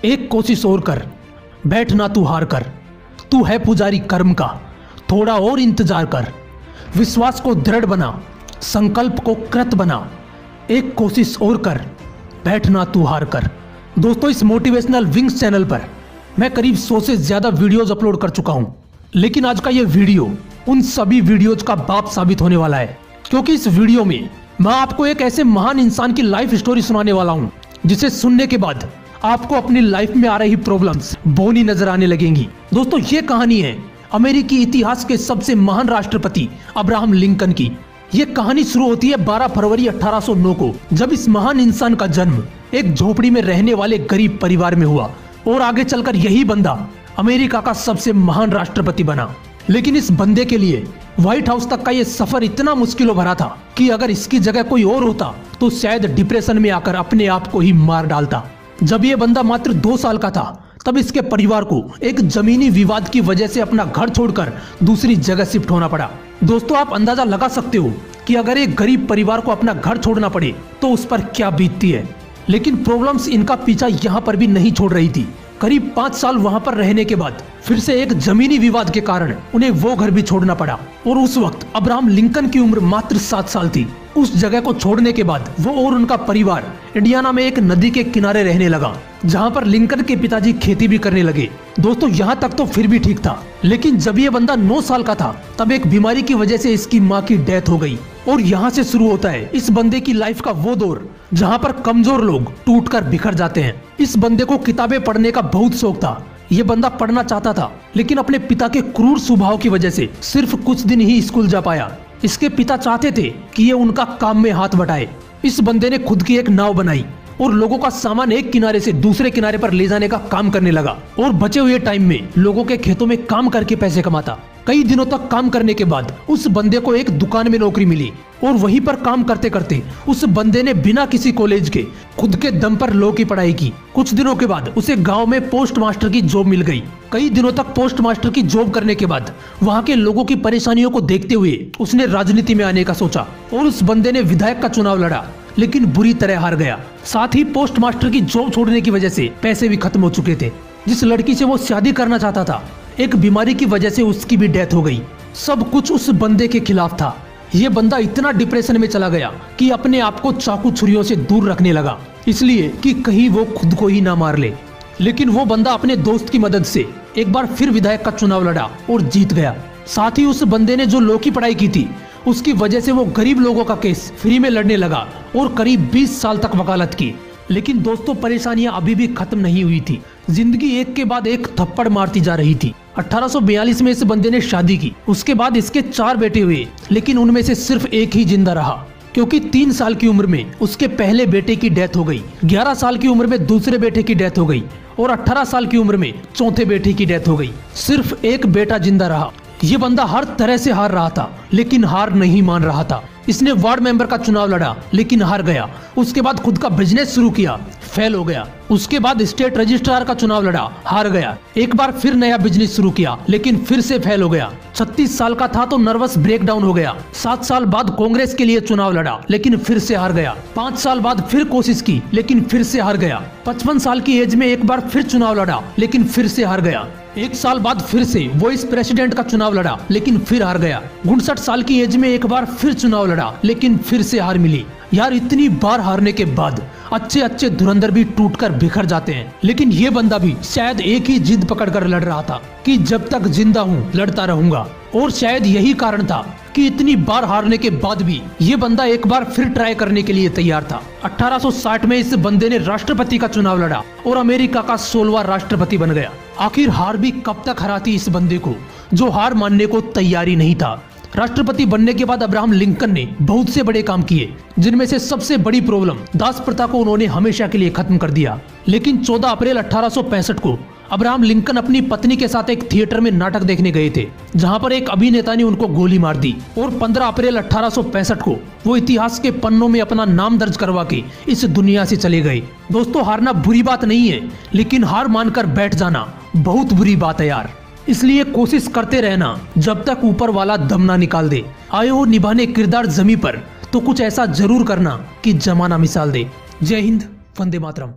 एक कोशिश और कर, बैठ ना तू हार कर। तू है पुजारी कर्म का, थोड़ा और इंतजार कर। विश्वास को दृढ़ बना, संकल्प को कृत बना। एक कोशिश और कर, बैठ ना तू हार कर। दोस्तों, इस मोटिवेशनल विंग्स चैनल पर मैं करीब 100 से ज्यादा वीडियोज अपलोड कर चुका हूं, लेकिन आज का ये वीडियो उन सभी वीडियोज का बाप साबित होने वाला है, क्योंकि इस वीडियो में मैं आपको एक ऐसे महान इंसान की लाइफ स्टोरी सुनाने वाला हूं जिसे सुनने के बाद आपको अपनी लाइफ में आ रही प्रॉब्लम्स बोनी नजर आने लगेंगी। दोस्तों, ये कहानी है अमेरिकी इतिहास के सबसे महान राष्ट्रपति अब्राहम लिंकन की। ये कहानी शुरू होती है 12 फरवरी 1809 को, जब इस महान इंसान का जन्म एक झोपड़ी में रहने वाले गरीब परिवार में हुआ और आगे चलकर यही बंदा अमेरिका का सबसे महान राष्ट्रपति बना। लेकिन इस बंदे के लिए व्हाइट हाउस तक का ये सफर इतना मुश्किलों भरा था कि अगर इसकी जगह कोई और होता तो शायद डिप्रेशन में आकर अपने आप को ही मार डालता। जब ये बंदा मात्र 2 साल का था, तब इसके परिवार को एक जमीनी विवाद की वजह से अपना घर छोड़कर दूसरी जगह शिफ्ट होना पड़ा। दोस्तों, आप अंदाजा लगा सकते हो कि अगर एक गरीब परिवार को अपना घर छोड़ना पड़े तो उस पर क्या बीतती है। लेकिन प्रॉब्लम्स इनका पीछा यहाँ पर भी नहीं छोड़ रही थी। करीब 5 साल वहाँ पर रहने के बाद फिर से एक जमीनी विवाद के कारण उन्हें वो घर भी छोड़ना पड़ा, और उस वक्त अब्राहम लिंकन की उम्र मात्र 7 साल थी। उस जगह को छोड़ने के बाद वो और उनका परिवार इंडियाना में एक नदी के किनारे रहने लगा, जहाँ पर लिंकन के पिताजी खेती भी करने लगे। दोस्तों, यहाँ तक तो फिर भी ठीक था, लेकिन जब ये बंदा 9 साल का था तब एक बीमारी की वजह से इसकी माँ की डेथ हो गई। और यहाँ से शुरू होता है इस बंदे की लाइफ का वो दौर जहाँ पर कमजोर लोग टूटकर बिखर जाते हैं। इस बंदे को किताबें पढ़ने का बहुत शौक था। ये बंदा पढ़ना चाहता था, लेकिन अपने पिता के क्रूर स्वभाव की वजह से सिर्फ कुछ दिन ही स्कूल जा पाया। इसके पिता चाहते थे कि ये उनका काम में हाथ बटाए। इस बंदे ने खुद की एक नाव बनाई और लोगों का सामान एक किनारे से दूसरे किनारे पर ले जाने का काम करने लगा, और बचे हुए टाइम में लोगों के खेतों में काम करके पैसे कमाता। कई दिनों तक काम करने के बाद उस बंदे को एक दुकान में नौकरी मिली, और वहीं पर काम करते करते उस बंदे ने बिना किसी कॉलेज के खुद के दम पर लॉ की पढ़ाई की। कुछ दिनों के बाद उसे गांव में पोस्ट मास्टर की जॉब मिल गई। कई दिनों तक पोस्ट मास्टर की जॉब करने के बाद वहां के लोगों की परेशानियों को देखते हुए उसने राजनीति में आने का सोचा, और उस बंदे ने विधायक का चुनाव लड़ा, लेकिन बुरी तरह हार गया। साथ ही पोस्ट मास्टर की जॉब छोड़ने की वजह से पैसे भी खत्म हो चुके थे। जिस लड़की से वो शादी करना चाहता था, एक बीमारी की वजह से उसकी भी डेथ हो गई। सब कुछ उस बंदे के खिलाफ था। ये बंदा इतना डिप्रेशन में चला गया कि अपने आप को चाकू छुरियों से दूर रखने लगा, इसलिए कि कहीं वो खुद को ही ना मार ले। लेकिन वो बंदा अपने दोस्त की मदद से एक बार फिर विधायक का चुनाव लड़ा और जीत गया। साथ ही उस बंदे ने जो लॉ की पढ़ाई की थी, उसकी वजह से वो गरीब लोगों का केस फ्री में लड़ने लगा और करीब 20 साल तक वकालत की। लेकिन दोस्तों, परेशानियां अभी भी खत्म नहीं हुई थी। जिंदगी एक के बाद एक थप्पड़ मारती जा रही थी। 1842 में इस बंदे ने शादी की। उसके बाद इसके 4 बेटे हुए, लेकिन उनमें से सिर्फ एक ही जिंदा रहा, क्योंकि 3 साल की उम्र में उसके पहले बेटे की डेथ हो गई, 11 साल की उम्र में दूसरे बेटे की डेथ हो गई, और 18 साल की उम्र में चौथे बेटे की डेथ हो गई। सिर्फ एक बेटा जिंदा रहा। ये बंदा हर तरह से हार रहा था, लेकिन हार नहीं मान रहा था। इसने वार्ड मेंबर का चुनाव लड़ा, लेकिन हार गया। उसके बाद खुद का बिजनेस शुरू किया, फेल हो गया। उसके बाद स्टेट रजिस्ट्रार का चुनाव लड़ा, हार गया। एक बार फिर नया बिजनेस शुरू किया, लेकिन फिर से फेल हो गया। 36 साल का था तो नर्वस ब्रेकडाउन हो गया। 7 साल बाद कांग्रेस के लिए चुनाव लड़ा, लेकिन फिर से हार गया। 5 साल बाद फिर कोशिश की, लेकिन फिर से हार गया। 55 साल की एज में एक बार फिर चुनाव लड़ा, लेकिन फिर से हार गया। 1 साल बाद फिर से वाइस प्रेसिडेंट का चुनाव लड़ा, लेकिन फिर हार गया। 59 साल की एज में एक बार फिर चुनाव लड़ा, लेकिन फिर से हार मिली। यार, इतनी बार हारने के बाद अच्छे अच्छे धुरंधर भी टूटकर बिखर जाते हैं, लेकिन ये बंदा भी शायद एक ही जिद पकड़कर लड़ रहा था कि जब तक जिंदा हूँ लड़ता रहूंगा। और शायद यही कारण था कि इतनी बार हारने के बाद भी ये बंदा एक बार फिर ट्राई करने के लिए तैयार था। 1860 में इस बंदे ने राष्ट्रपति का चुनाव लड़ा और अमेरिका का 16वां राष्ट्रपति बन गया। आखिर हार भी कब तक हराती इस बंदे को, जो हार मानने को तैयार ही नहीं था। राष्ट्रपति बनने के बाद अब्राहम लिंकन ने बहुत से बड़े काम किए, जिनमें से सबसे बड़ी प्रॉब्लम दास प्रथा को उन्होंने हमेशा के लिए खत्म कर दिया। लेकिन 14 अप्रैल 1865 को अब्राहम लिंकन अपनी पत्नी के साथ एक थिएटर में नाटक देखने गए थे, जहां पर एक अभिनेता ने उनको गोली मार दी, और 15 अप्रैल 1865 को वो इतिहास के पन्नों में अपना नाम दर्ज करवा के इस दुनिया से चले गए। दोस्तों, हारना बुरी बात नहीं है, लेकिन हार मानकर बैठ जाना बहुत बुरी बात है यार। इसलिए कोशिश करते रहना जब तक ऊपर वाला दम ना निकाल दे। आए हो निभाने किरदार जमी पर, तो कुछ ऐसा जरूर करना कि जमाना मिसाल दे। जय हिंद, वंदे मातरम।